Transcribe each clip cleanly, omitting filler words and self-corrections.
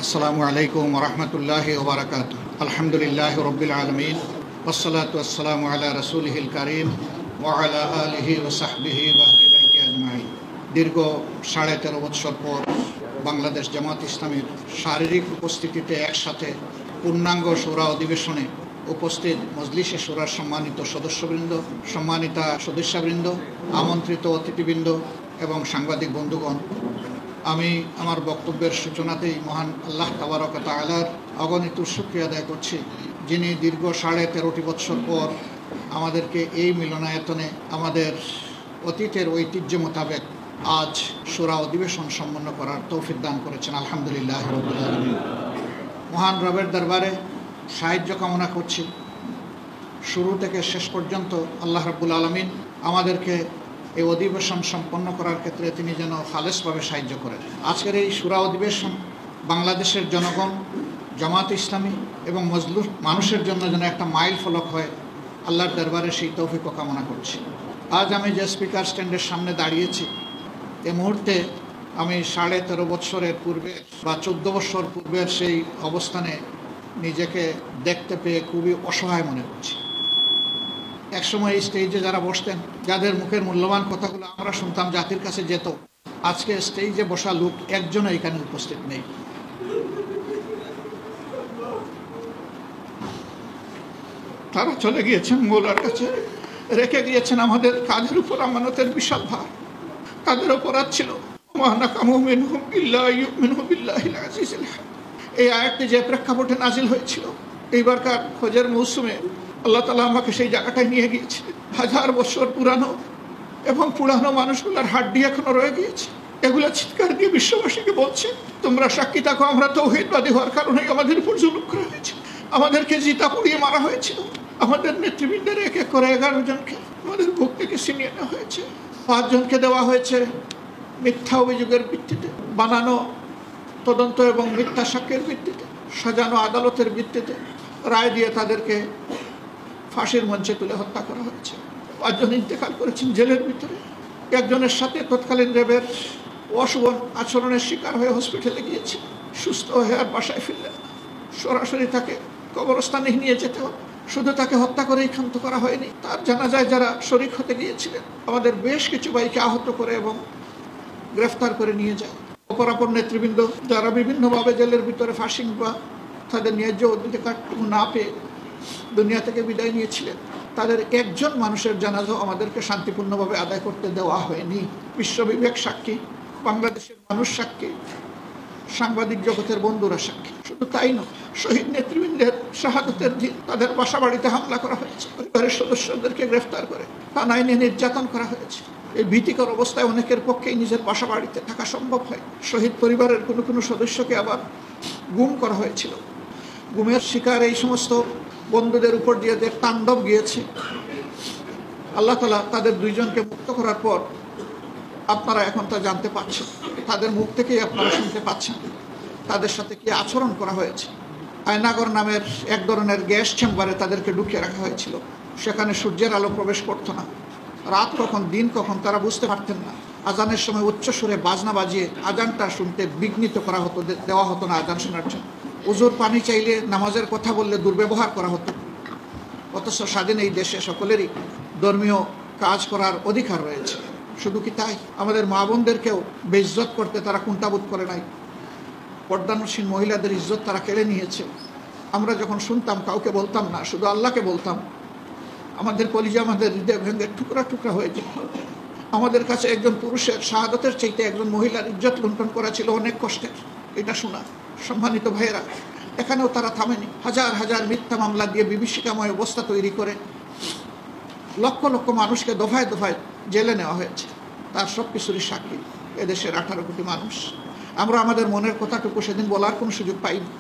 আসসালামু আলাইকুম ওয়া রাহমাতুল্লাহি ওয়া বারাকাতুহু। আলহামদুলিল্লাহি রাব্বিল আলামিন ওয়াসসালাতু ওয়াসসালামু আলা রাসূলিহিল কারীম ওয়া আলা আলিহি ওয়া সাহবিহি ওয়া আহলি বাইতি আজমাইন। দীর্ঘ 13.5 বছর পর বাংলাদেশ জামাত ইসলামীর শারীরিক উপস্থিতিতে একসাথে পূর্ণাঙ্গ শূরা অধিবেশনে উপস্থিত মজলিসে শূরার সম্মানিত সদস্যবৃন্দ, সম্মানিতা সদস্যবৃন্দ, আমন্ত্রিত অতিথিবৃন্দ এবং সাংবাদিক বন্ধুগণ, আমি আমার বক্তব্যের সূচনাতেই মহান আল্লাহ তাবারক ওয়া তাআলার অগণিত শুকরিয়া আদায় করছি, যিনি দীর্ঘ 13.5 বছর পর আমাদেরকে এই মিলনায়তনে আমাদের অতীতের ঐতিহ্য মোতাবেক আজ শূরা অধিবেশন সম্পন্ন করার তৌফিক দান করেছেন। আলহামদুলিল্লাহ রাব্বিল আলামিন। মহান রবের দরবারে সাহায্য কামনা করছি, শুরু থেকে শেষ পর্যন্ত আল্লাহ রাব্বুল আলামিন আমাদেরকে এই অধিবেশন সম্পন্ন করার ক্ষেত্রে তিনি যেন খালেসভাবে সাহায্য করেন। আজকের এই শূরা অধিবেশন বাংলাদেশের জনগণ, জামাত ইসলামী এবং মজলুম মানুষের জন্য যেন একটা মাইল ফলক হয়, আল্লাহর দরবারে সেই তৌফিকও কামনা করছি। আজ আমি যে স্পিকার স্ট্যান্ডের সামনে দাঁড়িয়েছি, এই মুহূর্তে আমি 13.5 বছরের পূর্বে বা 14 বছর পূর্বের সেই অবস্থানে নিজেকে দেখতে পেয়ে খুবই অসহায় মনে করছি। একসময় এই স্টেজে যারা বসতেন, যাদের মুখের মূল্যবান কথাগুলো আমরা শুনতাম, জাতির কাছে যেত, আজকে স্টেজে বসা লোক একজনও এখানে উপস্থিত নেই। তারা চলে গিয়েছেন মৌলার কাছে, রেখে গিয়েছেন আমাদের কাঁধের উপর আমানতের বিশাল ভার। তাদের অপরাধ ছিল এই আয়াতটি যে প্রেক্ষাপটে নাজিল হয়েছিল, এইবারকার হজের মৌসুমে আল্লাহ তাআলা আমাকে সেই জায়গাটায় নিয়ে গিয়েছিলেন। 1000 বছর পুরানো এবং পুরানো মানুষগুলোর হাড্ডি এখনো রয়ে গিয়েছে। এগুলা চিৎকার দিয়ে বিশ্ববাসীকে বলছে, তোমরা সাক্ষী থাকো, আমরা তাওহীদবাদী হওয়ার কারণে আমাদের উপর জুলুম করা হয়েছে, আমাদেরকে জিতা পুড়িয়ে মারা হয়েছিল, আমাদের নেতৃবৃন্দের এক এক করে 11 জনকে আমাদের বুক থেকে ছিনিয়ে নেওয়া হয়েছে, 5 জনকে দেওয়া হয়েছে মিথ্যা অভিযোগের ভিত্তিতে, বানানো তদন্ত এবং মিথ্যা সাক্ষ্যের ভিত্তিতে, সাজানো আদালতের ভিত্তিতে রায় দিয়ে তাদেরকে ফাঁসির মঞ্চে তুলে হত্যা করা হয়েছে। 5 জন ইন্তেকাল করেছেন জেলের ভিতরে। একজনের সাথে তৎকালীন র্যাবের অশুভ আচরণের শিকার হয়ে হসপিটালে গিয়েছে, সুস্থ হয়ে আর বাসায় ফিরলেন। সরাসরি তাকে কবরস্থানে নিয়ে যেতে হবে। শুধু তাকে হত্যা করেই ক্ষান্ত করা হয়নি, তার জানাজায় যারা শরীক হতে গিয়েছিলেন আমাদের বেশ কিছু ভাইকে আহত করে এবং গ্রেফতার করে নিয়ে যায়। অপরাপর নেতৃবৃন্দ যারা বিভিন্নভাবে জেলের ভিতরে ফাঁসি বা তাদের ন্যায্য অধিকার না পেয়ে দুনিয়া থেকে বিদায় নিয়েছিলেন, তাদের একজন মানুষের জানাজা আমাদেরকে শান্তিপূর্ণভাবে আদায় করতে দেওয়া হয়নি। বিশ্ববিবেক সাক্ষী, বাংলাদেশের মানুষ সাক্ষী, সাংবাদিক জগতের বন্ধুরা সাক্ষী। শুধু তাই নয়, শহীদ নেতৃবৃন্দের শাহাদতের দিন তাদের বাসা বাড়িতে হামলা করা হয়েছে, পরিবারের সদস্যদেরকে গ্রেফতার করে থানায় নিয়ে নির্যাতন করা হয়েছে। এই ভীতিকর অবস্থায় অনেকের পক্ষেই নিজের বাসা বাড়িতে থাকা সম্ভব হয়। শহীদ পরিবারের কোনো সদস্যকে আবার গুম করা হয়েছিল। গুমের শিকার এই সমস্ত বন্ধুদের উপর দিয়ে যে তাণ্ডব গিয়েছে, আল্লাহ তাআলা তাদের 2 জনকে মুক্ত করার পর আপনারা এখন তা জানতে পারছেন, তাদের মুখ থেকেই আপনারা শুনতে পাচ্ছেন তাদের সাথে কি আচরণ করা হয়েছে। আয়নাগর নামের এক ধরনের গ্যাস চেম্বারে তাদেরকে ঢুকিয়ে রাখা হয়েছিল। সেখানে সূর্যের আলো প্রবেশ করতো না, রাত কখন দিন কখন তারা বুঝতে পারতেন না। আজানের সময় উচ্চ সুরে বাজনা বাজিয়ে আজানটা শুনতে বিঘ্নিত করা হতো, দেওয়া হতো না আজান শোনার জন্য। উজুর পানি চাইলে, নামাজের কথা বললে দুর্ব্যবহার করা হতো। অথচ স্বাধীন এই দেশে সকলেরই ধর্মীয় কাজ করার অধিকার রয়েছে। শুধু কি তাই, আমাদের মা বোনদেরকেও বেইজ্জত করতে তারা কুণ্ঠাবোধ করে নাই। পর্দানসীন মহিলাদের ইজ্জত তারা কেড়ে নিয়েছে। আমরা যখন শুনতাম কাউকে বলতাম না, শুধু আল্লাহকে বলতাম। আমাদের কলিজা, আমাদের হৃদয় ভেঙে টুকরা টুকরা হয়ে যেত। আমাদের কাছে একজন পুরুষের শাহাদতের চাইতে একজন মহিলার ইজ্জত লুণ্ঠন করা ছিল অনেক কষ্টের। এটা শোনা, সম্মানিত ভাইয়েরা, এখানেও তারা থামেনি। হাজার হাজার মিথ্যা মামলা দিয়ে বিভীষিকাময় অবস্থা তৈরি করে লক্ষ লক্ষ মানুষকে দফায় দফায় জেলে নেওয়া হয়েছে। তার সব কিছুরই সাক্ষী এদেশের 18 কোটি মানুষ। আমরা আমাদের মনের কথাটুকু সেদিন বলার কোনো সুযোগ পাইনি।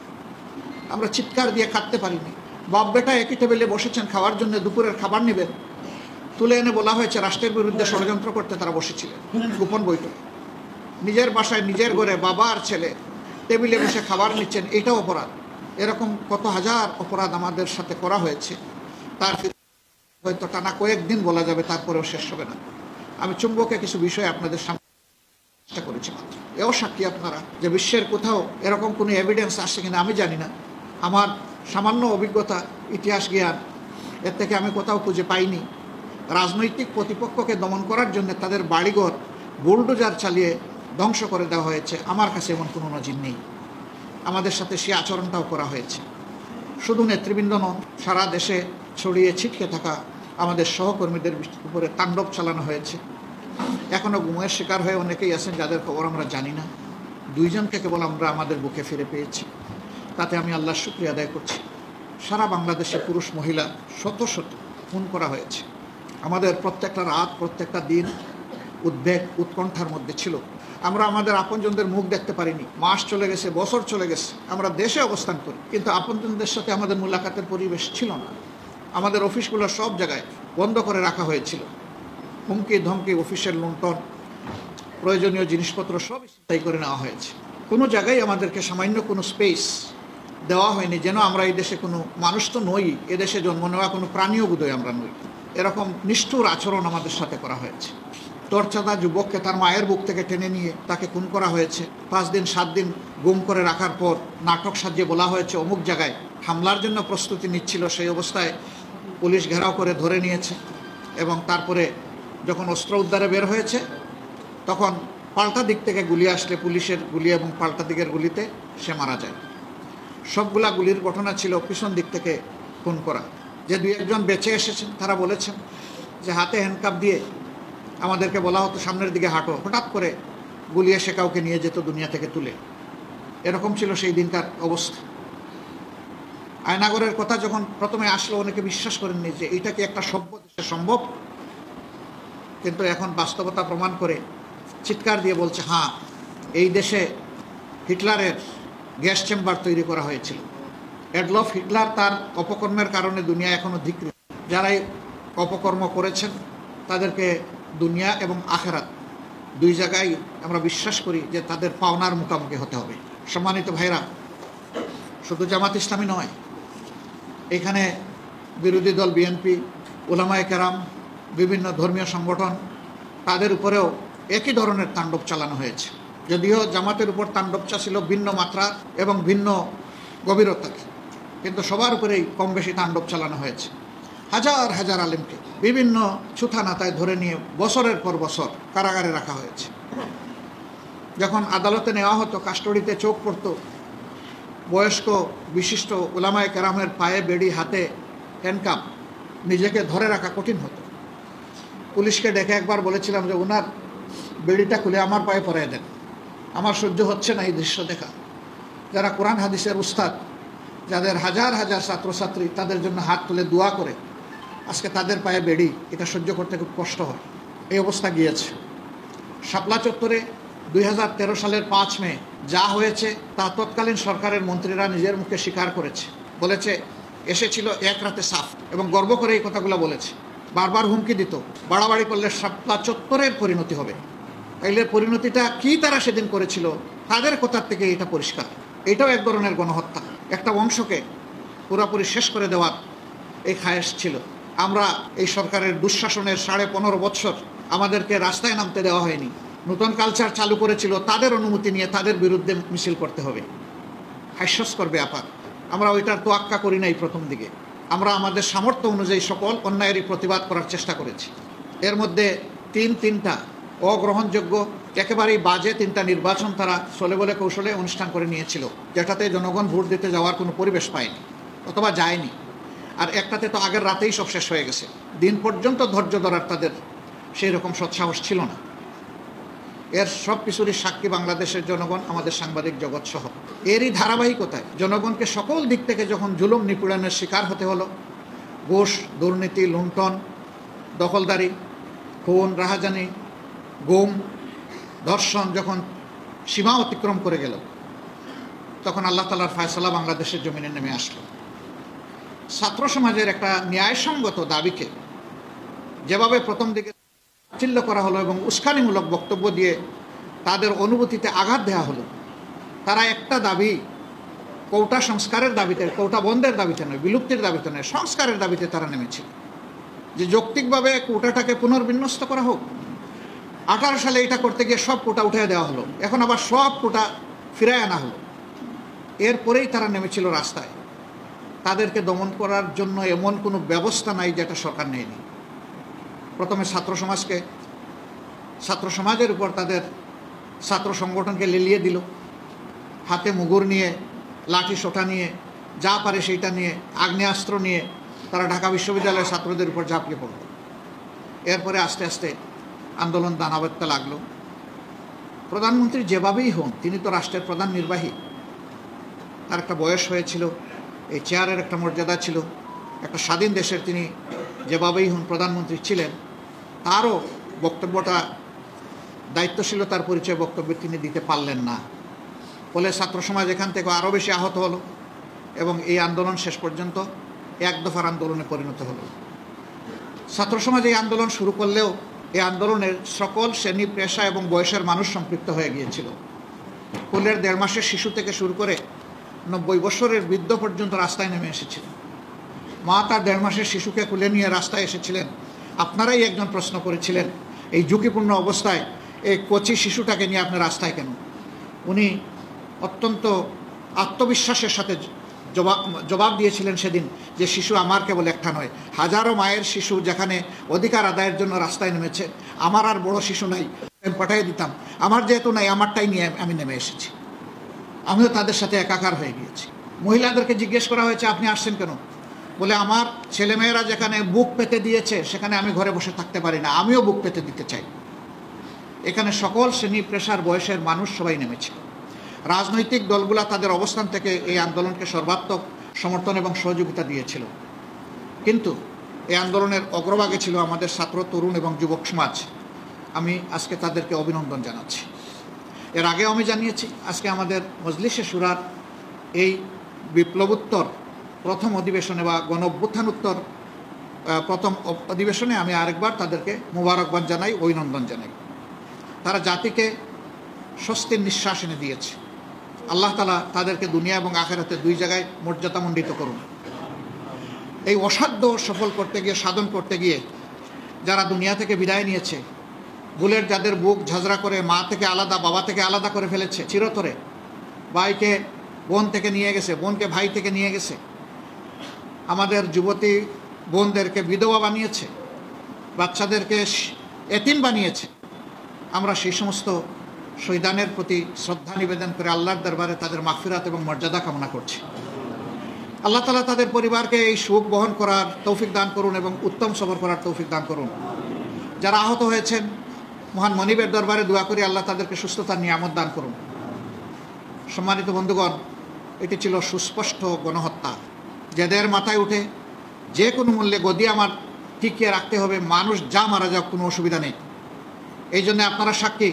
আমরা চিৎকার দিয়ে কাঁদতে পারিনি। বাপ বেটা একই টেবিলে বসেছেন খাওয়ার জন্য, দুপুরের খাবার নেবেন, তুলে এনে বলা হয়েছে রাষ্ট্রের বিরুদ্ধে ষড়যন্ত্র করতে তারা বসেছিলেন গোপন বৈঠক। নিজের বাসায় নিজের ঘরে বাবা আর ছেলে টেবিলে বসে খাবার নিচ্ছেন, এটাও অপরাধ। এরকম কত হাজার অপরাধ আমাদের সাথে করা হয়েছে, তার হয়তো টানা কয়েকদিন বলা যাবে, তারপরেও শেষ হবে না। আমি চুম্বকে কিছু বিষয় আপনাদের সামনে চেষ্টা করেছি মাত্র। এও সাক্ষী আপনারা যে বিশ্বের কোথাও এরকম কোনো এভিডেন্স আসছে কিনা আমি জানি না। আমার সামান্য অভিজ্ঞতা, ইতিহাস জ্ঞান, এর থেকে আমি কোথাও খুঁজে পাইনি রাজনৈতিক প্রতিপক্ষকে দমন করার জন্য তাদের বাড়িঘর বুলডোজার চালিয়ে ধ্বংস করে দেওয়া হয়েছে। আমার কাছে এমন কোনো নজির নেই। আমাদের সাথে সে আচরণটাও করা হয়েছে। শুধু নেতৃবৃন্দ নন, সারা দেশে ছড়িয়ে ছিটকে থাকা আমাদের সহকর্মীদের উপরে তাণ্ডব চালানো হয়েছে। এখনও গুমের শিকার হয়ে অনেকেই আছেন যাদের খবর আমরা জানি না। 2 জনকে কেবল আমরা আমাদের বুকে ফিরে পেয়েছি, তাতে আমি আল্লাহর শুকরিয়া আদায় করছি। সারা বাংলাদেশে পুরুষ মহিলা শত শত খুন করা হয়েছে। আমাদের প্রত্যেকটা রাত, প্রত্যেকটা দিন উদ্বেগ উৎকণ্ঠার মধ্যে ছিল। আমরা আমাদের আপনজনদের মুখ দেখতে পারিনি। মাস চলে গেছে, বছর চলে গেছে, আমরা দেশে অবস্থান করি, কিন্তু আপনজনদের সাথে আমাদের মুলাকাতের পরিবেশ ছিল না। আমাদের অফিসগুলো সব জায়গায় বন্ধ করে রাখা হয়েছিল। হুমকি ধমকি, অফিসের লুণ্ঠন, প্রয়োজনীয় জিনিসপত্র সব তাই করে নেওয়া হয়েছে। কোনো জায়গায় আমাদেরকে সামান্য কোনো স্পেস দেওয়া হয়নি যেন আমরা এই দেশে কোনো মানুষ তো নই, এদেশে জন্ম নেওয়া কোনো প্রাণীও বোধহয় আমরা নই। এরকম নিষ্ঠুর আচরণ আমাদের সাথে করা হয়েছে। তরচাদা যুবককে তার মায়ের বুক থেকে টেনে নিয়ে তাকে খুন করা হয়েছে। 5 দিন 7 দিন গুম করে রাখার পর নাটক সাজিয়ে বলা হয়েছে অমুক জায়গায় হামলার জন্য প্রস্তুতি নিচ্ছিল। সেই অবস্থায় পুলিশ ঘেরাও করে ধরে নিয়েছে এবং তারপরে যখন অস্ত্র উদ্ধারে বের হয়েছে তখন পাল্টা দিক থেকে গুলি আসলে পুলিশের গুলি এবং পাল্টা দিকের গুলিতে সে মারা যায়। সবগুলা গুলির ঘটনা ছিল পিছন দিক থেকে খুন করা। যে 2-1 জন বেঁচে এসেছেন তারা বলেছেন যে হাতে হ্যান্ডকাপ দিয়ে আমাদেরকে বলা হতো সামনের দিকে হাঁটো, হঠাৎ করে গুলি এসে কাউকে নিয়ে যেত দুনিয়া থেকে তুলে। এরকম ছিল সেই দিনকার অবস্থা। আয়নাগরের কথা যখন প্রথমে আসলো অনেকে বিশ্বাস করেননি যে এটা কি একটা সভ্য দেশে সম্ভব, কিন্তু এখন বাস্তবতা প্রমাণ করে চিৎকার দিয়ে বলছে হ্যাঁ, এই দেশে হিটলারের গ্যাস চেম্বার তৈরি করা হয়েছিল। অ্যাডলফ হিটলার তার অপকর্মের কারণে দুনিয়া এখনও ধিক্কৃত। যারাই অপকর্ম করেছেন তাদেরকে দুনিয়া এবং আখেরাত 2 জায়গায় আমরা বিশ্বাস করি যে তাদের পাওনার মুখোমুখি হতে হবে। সম্মানিত ভাইরা, শুধু জামাত ইসলামী নয়, এখানে বিরোধী দল বিএনপি, উলামায়ে কেরাম, বিভিন্ন ধর্মীয় সংগঠন, তাদের উপরেও একই ধরনের তাণ্ডব চালানো হয়েছে। যদিও জামাতের উপর তাণ্ডবটা ছিল ভিন্ন মাত্রা এবং ভিন্ন গভীরতার, কিন্তু সবার উপরেই কম বেশি তাণ্ডব চালানো হয়েছে। হাজার হাজার আলেমকে বিভিন্ন ছুথানাতায় ধরে নিয়ে বছরের পর বছর কারাগারে রাখা হয়েছে। যখন আদালতে নেওয়া হতো কাস্টডিতে চোখ পড়ত, বয়স্ক বিশিষ্ট উলামায়ে কেরামের পায়ে বেড়ি, হাতে হ্যান্ডকাপ, নিজেকে ধরে রাখা কঠিন হতো। পুলিশকে ডেকে একবার বলেছিলাম যে ওনার বেড়িটা খুলে আমার পায়ে পরাই দেন, আমার সহ্য হচ্ছে না এই দৃশ্য দেখা। যারা কোরআন হাদিসের উস্তাদ, যাদের হাজার হাজার ছাত্রছাত্রী তাদের জন্য হাত তুলে দোয়া করে, আজকে তাদের পায়ে বেড়ি, এটা সহ্য করতে খুব কষ্ট হয়। এই অবস্থা গিয়েছে। শাপলা চত্বরে 2013 সালের 5 মে যা হয়েছে তা তৎকালীন সরকারের মন্ত্রীরা নিজের মুখে স্বীকার করেছে। বলেছে এসেছিল এক রাতে সাফ, এবং গর্ব করে এই কথাগুলো বলেছে। বারবার হুমকি দিত বাড়াবাড়ি করলে শাপলা চত্বরের পরিণতি হবে। তাইলে পরিণতিটা কি তারা সেদিন করেছিল, তাদের কথার থেকে এটা পরিষ্কার। এটাও এক ধরনের গণহত্যা। একটা বংশকে পুরোপুরি শেষ করে দেওয়ার এই খায়েশ ছিল। আমরা এই সরকারের দুঃশাসনের 15.5 বছর আমাদেরকে রাস্তায় নামতে দেওয়া হয়নি। নতুন কালচার চালু করেছিল, তাদের অনুমতি নিয়ে তাদের বিরুদ্ধে মিছিল করতে হবে। হাস্যস্কর ব্যাপার। আমরা ওইটার তোয়াক্কা করি নাই প্রথম দিকে। আমরা আমাদের সামর্থ্য অনুযায়ী সকল অন্যায়েরই প্রতিবাদ করার চেষ্টা করেছি। এর মধ্যে 3টা অগ্রহণযোগ্য একেবারেই বাজে 3টা নির্বাচন তারা চলে বলে কৌশলে অনুষ্ঠান করে নিয়েছিল, যেটাতে জনগণ ভোট দিতে যাওয়ার কোনো পরিবেশ পায়নি অথবা যায়নি। আর একটাতে তো আগের রাতেই সব শেষ হয়ে গেছে। দিন পর্যন্ত ধৈর্য ধরার তাদের সেই রকম সৎসাহস ছিল না। এর সব কিছুরই সাক্ষী বাংলাদেশের জনগণ, আমাদের সাংবাদিক জগৎ সহ। এরই ধারাবাহিকতায় জনগণকে সকল দিক থেকে যখন জুলুম নিপীড়নের শিকার হতে হলো, ঘুষ, দুর্নীতি, লুণ্ঠন, দখলদারি, খুন, রাহাজানি, গুম, ধর্ষণ যখন সীমা অতিক্রম করে গেল, তখন আল্লাহ তাআলার ফয়সালা বাংলাদেশের জমিনে নেমে আসলো। ছাত্র সমাজের একটা ন্যায়সঙ্গত দাবিকে যেভাবে প্রথম দিকে তাচ্ছিল্য করা হলো এবং উস্কানিমূলক বক্তব্য দিয়ে তাদের অনুভূতিতে আঘাত দেওয়া হলো, তারা একটা দাবি, কোটা সংস্কারের দাবিতে, কোটা বন্ধের দাবিতে নয়, বিলুপ্তির দাবিতে নয়, সংস্কারের দাবিতে তারা নেমেছিল। যে যৌক্তিকভাবে কোটাটাকে পুনর্বিন্যস্ত করা হোক, 18 সালে এটা করতে গিয়ে সব কোটা উঠে দেওয়া হলো, এখন আবার সব কোটা ফিরায় আনা হলো। এরপরেই তারা নেমেছিল রাস্তায়। তাদেরকে দমন করার জন্য এমন কোনো ব্যবস্থা নাই যেটা সরকার নেয়নি। প্রথমে ছাত্র সমাজের উপর তাদের ছাত্র সংগঠনকে লেলিয়ে দিল, হাতে মুগুর নিয়ে, লাঠি সোটা নিয়ে, যা পারে সেইটা নিয়ে, আগ্নেয়াস্ত্র নিয়ে তারা ঢাকা বিশ্ববিদ্যালয়ের ছাত্রদের উপর ঝাঁপিয়ে পড়ল। এরপরে আস্তে আস্তে আন্দোলন দানা বাঁধতে লাগলো। প্রধানমন্ত্রী যেভাবেই হন, তিনি তো রাষ্ট্রের প্রধান নির্বাহী, তার একটা বয়স হয়েছিল, এই চেয়ারের একটা মর্যাদা ছিল, একটা স্বাধীন দেশের তিনি যেভাবেই হন প্রধানমন্ত্রী ছিলেন, তারও বক্তব্যটা দায়িত্বশীলতার পরিচয় বক্তব্য তিনি দিতে পারলেন না। ফলে ছাত্র সমাজ এখান থেকে আরও বেশি আহত হলো এবং এই আন্দোলন শেষ পর্যন্ত এক দফার আন্দোলনে পরিণত হলো। ছাত্র সমাজ এই আন্দোলন শুরু করলেও এই আন্দোলনের সকল শ্রেণী, পেশা এবং বয়সের মানুষ সম্পৃক্ত হয়ে গিয়েছিল। কুলের 1.5 মাসের শিশু থেকে শুরু করে 90 বছরের বৃদ্ধ পর্যন্ত রাস্তায় নেমে এসেছিলেন। মা তার 1.5 মাসের শিশুকে কুলে নিয়ে রাস্তায় এসেছিলেন। আপনারাই একজন প্রশ্ন করেছিলেন, এই ঝুঁকিপূর্ণ অবস্থায় এই কচি শিশুটাকে নিয়ে আপনি রাস্তায় কেন? উনি অত্যন্ত আত্মবিশ্বাসের সাথে জবাব দিয়েছিলেন সেদিন যে শিশু আমার কেবল একটা নয়, হাজারো মায়ের শিশু যেখানে অধিকার আদায়ের জন্য রাস্তায় নেমেছে, আমার আর বড় শিশু নাই, আমি পাঠিয়ে দিতাম, আমার যেহেতু নাই আমারটাই নিয়ে আমি নেমে এসেছি। আমিও তাদের সাথে একাকার হয়ে গিয়েছি। মহিলাদেরকে জিজ্ঞেস করা হয়েছে আপনি আসছেন কেন? বলে আমার ছেলেমেয়েরা যেখানে বুক পেতে দিয়েছে সেখানে আমি ঘরে বসে থাকতে পারি না, আমিও বুক পেতে দিতে চাই। এখানে সকল শ্রেণী, পেশার, বয়সের মানুষ সবাই নেমেছে। রাজনৈতিক দলগুলো তাদের অবস্থান থেকে এই আন্দোলনকে সর্বাত্মক সমর্থন এবং সহযোগিতা দিয়েছিল, কিন্তু এই আন্দোলনের অগ্রভাগে ছিল আমাদের ছাত্র, তরুণ এবং যুবক সমাজ। আমি আজকে তাদেরকে অভিনন্দন জানাচ্ছি। এর আগেও আমি জানিয়েছি, আজকে আমাদের মজলিসে শুরার এই বিপ্লবোত্তর প্রথম অধিবেশনে বা গণ অভ্যুত্থানোত্তর প্রথম অধিবেশনে আমি আরেকবার তাদেরকে মোবারকবাদ জানাই, অভিনন্দন জানাই। তারা জাতিকে স্বস্তির নিঃশ্বাস এনে দিয়েছে। আল্লাহ তাআলা তাদেরকে দুনিয়া এবং আখিরাতে 2 জায়গায় মর্যাদামণ্ডিত করুন। এই অসাধ্য সফল করতে গিয়ে, সাধন করতে গিয়ে যারা দুনিয়া থেকে বিদায় নিয়েছে, বুলেট যাদের বুক ঝাঁঝরা করে মা থেকে আলাদা, বাবা থেকে আলাদা করে ফেলেছে চিরতরে, ভাইকে বোন থেকে নিয়ে গেছে, বোনকে ভাই থেকে নিয়ে গেছে, আমাদের যুবতী বোনদেরকে বিধবা বানিয়েছে, বাচ্চাদেরকে এতিম বানিয়েছে, আমরা সেই সমস্ত শহীদানের প্রতি শ্রদ্ধা নিবেদন করে আল্লাহর দরবারে তাদের মাগফিরাত এবং মর্যাদা কামনা করছি। আল্লাহ তাআলা তাদের পরিবারকে এই সুখ বহন করার তৌফিক দান করুন এবং উত্তম সবর করার তৌফিক দান করুন। যারা আহত হয়েছেন, মহান মনিবের দরবারে দোয়া করি আল্লাহ তাদেরকে সুস্থতার নিয়ামত দান করুন। সম্মানিত বন্ধুগণ, এটি ছিল সুস্পষ্ট গণহত্যা। যাদের মাথায় উঠে যে কোনো মূল্যে গদি আমার টিকিয়ে রাখতে হবে, মানুষ যা মারা যাক কোনো অসুবিধা নেই। এই জন্য আপনারা সাক্ষী,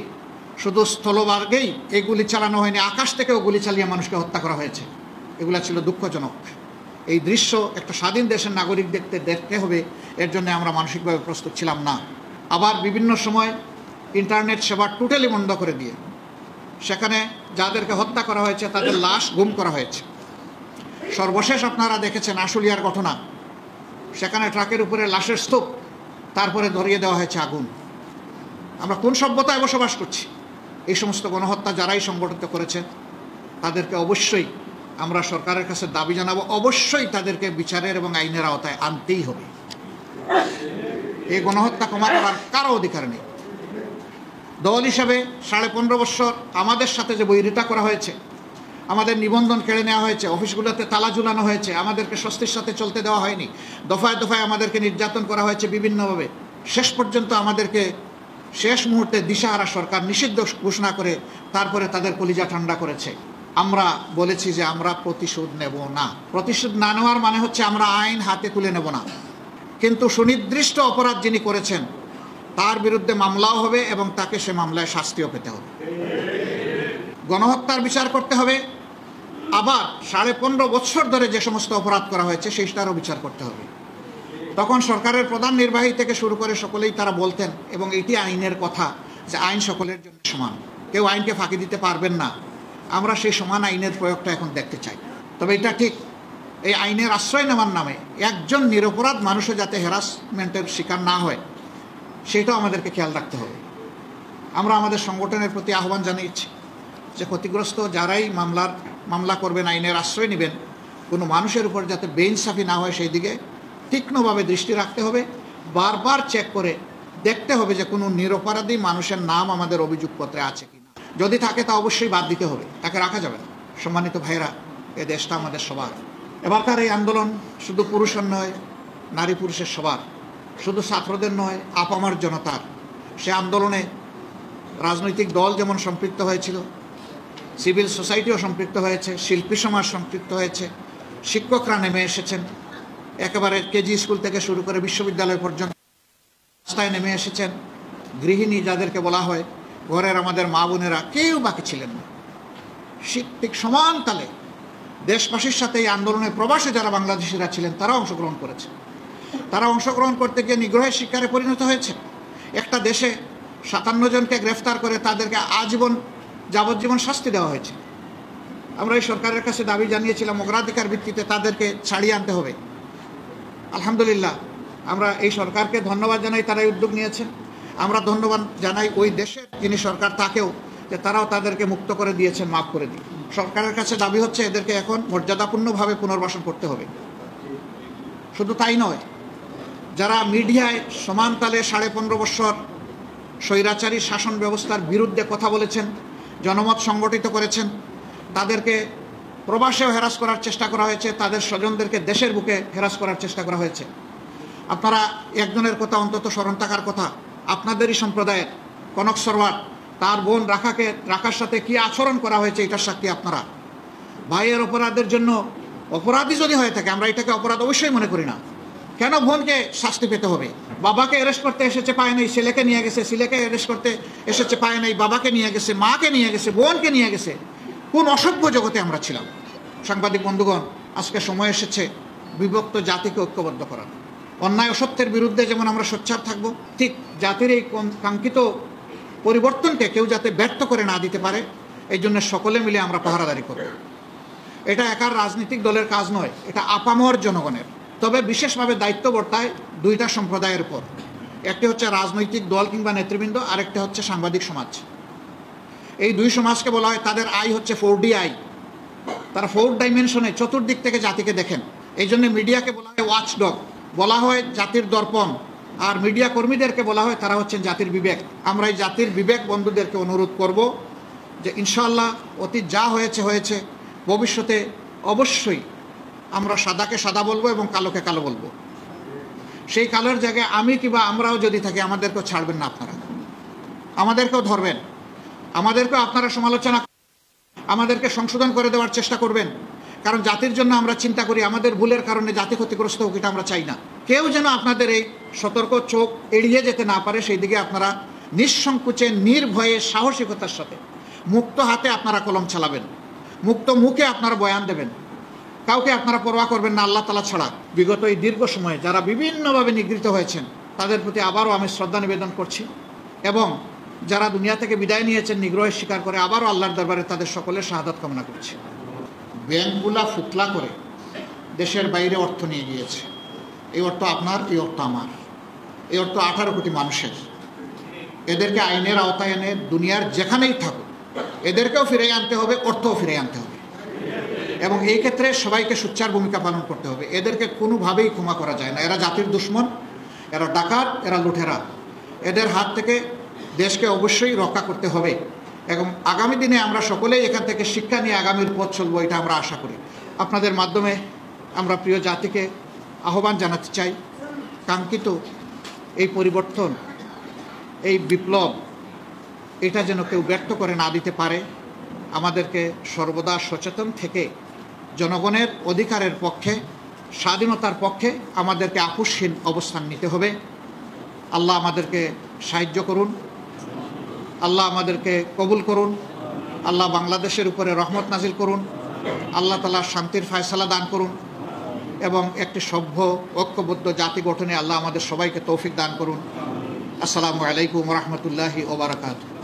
শুধু স্থলভাগেই এই গুলি চালানো হয়নি, আকাশ থেকেও গুলি চালিয়ে মানুষকে হত্যা করা হয়েছে। এগুলা ছিল দুঃখজনক। এই দৃশ্য একটা স্বাধীন দেশের নাগরিক দেখতে হবে, এর জন্য আমরা মানসিকভাবে প্রস্তুত ছিলাম না। আবার বিভিন্ন সময় ইন্টারনেট সেবা টোটালি বন্ধ করে দিয়ে সেখানে যাদেরকে হত্যা করা হয়েছে তাদের লাশ গুম করা হয়েছে। সর্বশেষ আপনারা দেখেছেন আশুলিয়ার ঘটনা, সেখানে ট্রাকের উপরে লাশের স্তূপ, তারপরে ধরিয়ে দেওয়া হয়েছে আগুন। আমরা কোন সভ্যতায় বসবাস করছি? এই সমস্ত গণহত্যা যারাই সংগঠিত করেছে তাদেরকে অবশ্যই আমরা সরকারের কাছে দাবি জানাবো, অবশ্যই তাদেরকে বিচারের এবং আইনের আওতায় আনতেই হবে। এই গণহত্যা ক্ষমা করার কারো অধিকার নেই। দল হিসাবে 15.5 বছর আমাদের সাথে যে বৈরিতা করা হয়েছে, আমাদের নিবন্ধন কেড়ে নেওয়া হয়েছে, অফিসগুলোতে তালা ঝুলানো হয়েছে, আমাদেরকে স্বস্তির সাথে চলতে দেওয়া হয়নি, দফায় দফায় আমাদেরকে নির্যাতন করা হয়েছে বিভিন্নভাবে, শেষ পর্যন্ত আমাদেরকে শেষ মুহূর্তে দিশাহারা সরকার নিষিদ্ধ ঘোষণা করে তারপরে তাদের কলিজা ঠান্ডা করেছে। আমরা বলেছি যে আমরা প্রতিশোধ নেব না। প্রতিশোধ না নেওয়ার মানে হচ্ছে আমরা আইন হাতে তুলে নেব না, কিন্তু সুনির্দিষ্ট অপরাধ যিনি করেছেন তার বিরুদ্ধে মামলাও হবে এবং তাকে সে মামলায় শাস্তিও পেতে হবে। গণহত্যার বিচার করতে হবে, আবার 15.5 বছর ধরে যে সমস্ত অপরাধ করা হয়েছে সেইটারও বিচার করতে হবে। তখন সরকারের প্রধান নির্বাহী থেকে শুরু করে সকলেই তারা বলতেন, এবং এটি আইনের কথা, যে আইন সকলের জন্য সমান, কেউ আইনকে ফাঁকি দিতে পারবেন না। আমরা সেই সমান আইনের প্রয়োগটা এখন দেখতে চাই। তবে এটা ঠিক, এই আইনের আশ্রয় নেওয়ার নামে একজন নিরপরাধ মানুষও যাতে হ্যারাসমেন্টের শিকার না হয় সেটাও আমাদেরকে খেয়াল রাখতে হবে। আমরা আমাদের সংগঠনের প্রতি আহ্বান জানিয়েছি যে ক্ষতিগ্রস্ত যারাই মামলা করবেন, আইনের আশ্রয় নেবেন, কোনো মানুষের উপর যাতে বেইনসাফি না হয় সেই দিকে তীক্ষ্ণভাবে দৃষ্টি রাখতে হবে। বারবার চেক করে দেখতে হবে যে কোনো নিরপরাধী মানুষের নাম আমাদের অভিযোগপত্রে আছে কিনা। যদি থাকে তা অবশ্যই বাদ দিতে হবে, তাকে রাখা যাবে না। সম্মানিত ভাইরা, এ দেশটা আমাদের সবার। এবারকার এই আন্দোলন শুধু পুরুষের নয়, নারী পুরুষের সবার, শুধু ছাত্রদের নয়, আপামার জনতার। সে আন্দোলনে রাজনৈতিক দল যেমন সম্পৃক্ত হয়েছিল, সিভিল সোসাইটিও সম্পৃক্ত হয়েছে, শিল্পী সমাজ সম্পৃক্ত হয়েছে, শিক্ষকরা নেমে এসেছেন, একেবারে কেজি স্কুল থেকে শুরু করে বিশ্ববিদ্যালয় পর্যন্ত রাস্তায় নেমে এসেছেন। গৃহিণী যাদেরকে বলা হয়, ঘরের আমাদের মা বোনেরা, কেউ বাকি ছিলেন না। ঠিক সমান তালে দেশবাসীর সাথে এই আন্দোলনে প্রবাসে যারা বাংলাদেশিরা ছিলেন তারাও অংশগ্রহণ করেছে। তারা অংশগ্রহণ করতে গিয়ে নিগ্রহের শিকারে পরিণত হয়েছে। একটা দেশে 57 জনকে গ্রেফতার করে তাদেরকে যাবজ্জীবন শাস্তি দেওয়া হয়েছে। আমরা এই সরকারের কাছে দাবি জানিয়েছিলাম অগ্রাধিকার ভিত্তিতে তাদেরকে ছাড়িয়ে আনতে হবে। আলহামদুলিল্লাহ, আমরা এই সরকারকে ধন্যবাদ জানাই, তারা এই উদ্যোগ নিয়েছেন। আমরা ধন্যবাদ জানাই ওই দেশের যিনি সরকার তাকেও, যে তারাও তাদেরকে মুক্ত করে দিয়েছেন, মাফ করে দিয়ে। সরকারের কাছে দাবি হচ্ছে এদেরকে এখন মর্যাদাপূর্ণভাবে পুনর্বাসন করতে হবে। শুধু তাই নয়, যারা মিডিয়ায় সমান তালে 15.5 বছর স্বৈরাচারী শাসন ব্যবস্থার বিরুদ্ধে কথা বলেছেন, জনমত সংগঠিত করেছেন, তাদেরকে প্রবাসেও হেরাস করার চেষ্টা করা হয়েছে, তাদের স্বজনদেরকে দেশের বুকে হেরাস করার চেষ্টা করা হয়েছে। আপনারা একজনের কথা অন্তত স্মরণ থাকার কথা, আপনাদেরই সম্প্রদায়ের কনক সরওয়ার, তার বোন রাখার সাথে কি আচরণ করা হয়েছে এটার সাক্ষী আপনারা। ভাইয়ের অপরাধের জন্য অপরাধী যদি হয়ে থাকে, আমরা এটাকে অপরাধ অবশ্যই মনে করি না, কেন বোনকে শাস্তি পেতে হবে? বাবাকে অ্যারেস্ট করতে এসেছে, পায় নাই, ছেলেকে নিয়ে গেছে, ছেলেকে অ্যারেস্ট করতে এসেছে, পায় নাই, বাবাকে নিয়ে গেছে, মাকে নিয়ে গেছে, বোনকে নিয়ে গেছে। কোন অসভ্য জগতে আমরা ছিলাম? সাংবাদিক বন্ধুগণ, আজকে সময় এসেছে বিভক্ত জাতিকে ঐক্যবদ্ধ করার। অন্যায় অসত্যের বিরুদ্ধে যেমন আমরা সোচ্চার থাকবো, ঠিক জাতির এই কাঙ্ক্ষিত পরিবর্তনকে কেউ যাতে ব্যর্থ করে না দিতে পারে, এই জন্য সকলে মিলে আমরা পাহারাদারি করব। এটা একার রাজনৈতিক দলের কাজ নয়, এটা আপামর জনগণের। তবে বিশেষভাবে দায়িত্ব বর্তায় দুইটা সম্প্রদায়ের উপর। একটি হচ্ছে রাজনৈতিক দল কিংবা নেতৃবৃন্দ, আরেকটা হচ্ছে সাংবাদিক সমাজ। এই দুই সমাজকে বলা হয়, তাদের আই হচ্ছে 4D আই। তারা 4 ডাইমেনশনে, চতুর্দিক থেকে জাতিকে দেখেন। এই জন্য মিডিয়াকে বলা হয় ওয়াচডগ, বলা হয় জাতির দর্পণ। আর মিডিয়া কর্মীদেরকে বলা হয় তারা হচ্ছেন জাতির বিবেক। আমরা এই জাতির বিবেক বন্ধুদেরকে অনুরোধ করব যে ইনশাআল্লাহ অতীত যা হয়েছে হয়েছে, ভবিষ্যতে অবশ্যই আমরা সাদাকে সাদা বলবো এবং কালোকে কালো বলবো। সেই কালোর জায়গায় আমি কিংবা আমরাও যদি থাকি, আমাদেরকেও ছাড়বেন না আপনারা, আমাদেরকেও ধরবেন, আমাদেরকেও আপনারা সমালোচনা, আমাদেরকে সংশোধন করে দেওয়ার চেষ্টা করবেন। কারণ জাতির জন্য আমরা চিন্তা করি, আমাদের ভুলের কারণে জাতি ক্ষতিগ্রস্ত হোক, এটা আমরা চাই না। কেউ যেন আপনাদের এই সতর্ক চোখ এড়িয়ে যেতে না পারে, সেই দিকে আপনারা নিঃসংকোচে, নির্ভয়ে, সাহসিকতার সাথে মুক্ত হাতে আপনারা কলম চালাবেন, মুক্ত মুখে আপনারা বয়ান দেবেন, কাউকে আপনারা পরোয়া করবেন না আল্লাহ তাআলা ছাড়া। বিগত এই দীর্ঘ সময়ে যারা বিভিন্নভাবে নিগৃহীত হয়েছেন, তাদের প্রতি আবারও আমি শ্রদ্ধা নিবেদন করছি, এবং যারা দুনিয়া থেকে বিদায় নিয়েছেন নিগ্রহের শিকার করে, আবারও আল্লাহর দরবারে তাদের সকলের শাহাদাত কামনা করছি। ব্যাংকগুলা ফুতলা করে দেশের বাইরে অর্থ নিয়ে গিয়েছে। এই অর্থ আপনার, এই অর্থ আমার, এই অর্থ 18 কোটি মানুষের। এদেরকে আইনের আওতায় এনে দুনিয়ার যেখানেই থাকুক এদেরকেও ফিরে আনতে হবে, অর্থও ফিরে আনতে হবে, এবং এই ক্ষেত্রে সবাইকে সোচ্চার ভূমিকা পালন করতে হবে। এদেরকে কোনোভাবেই ক্ষমা করা যায় না। এরা জাতির দুশ্মন, এরা ডাকাত, এরা লুঠেরা। এদের হাত থেকে দেশকে অবশ্যই রক্ষা করতে হবে, এবং আগামী দিনে আমরা সকলেই এখান থেকে শিক্ষা নিয়ে আগামীর পথ চলবো, এটা আমরা আশা করি। আপনাদের মাধ্যমে আমরা প্রিয় জাতিকে আহ্বান জানাতে চাই, কাঙ্ক্ষিত এই পরিবর্তন, এই বিপ্লব, এটা যেন কেউ ব্যর্থ করে না দিতে পারে। আমাদেরকে সর্বদা সচেতন থেকে জনগণের অধিকারের পক্ষে, স্বাধীনতার পক্ষে আমাদেরকে আপোষহীন অবস্থান নিতে হবে। আল্লাহ আমাদেরকে সাহায্য করুন, আল্লাহ আমাদেরকে কবুল করুন, আল্লাহ বাংলাদেশের উপরে রহমত নাজিল করুন, আল্লাহ তাআলা শান্তির ফয়সালা দান করুন, এবং একটি সভ্য ঐক্যবদ্ধ জাতি গঠনে আল্লাহ আমাদের সবাইকে তৌফিক দান করুন। আসসালামু আলাইকুম ওয়া রাহমাতুল্লাহি ওয়া বারাকাতুহু।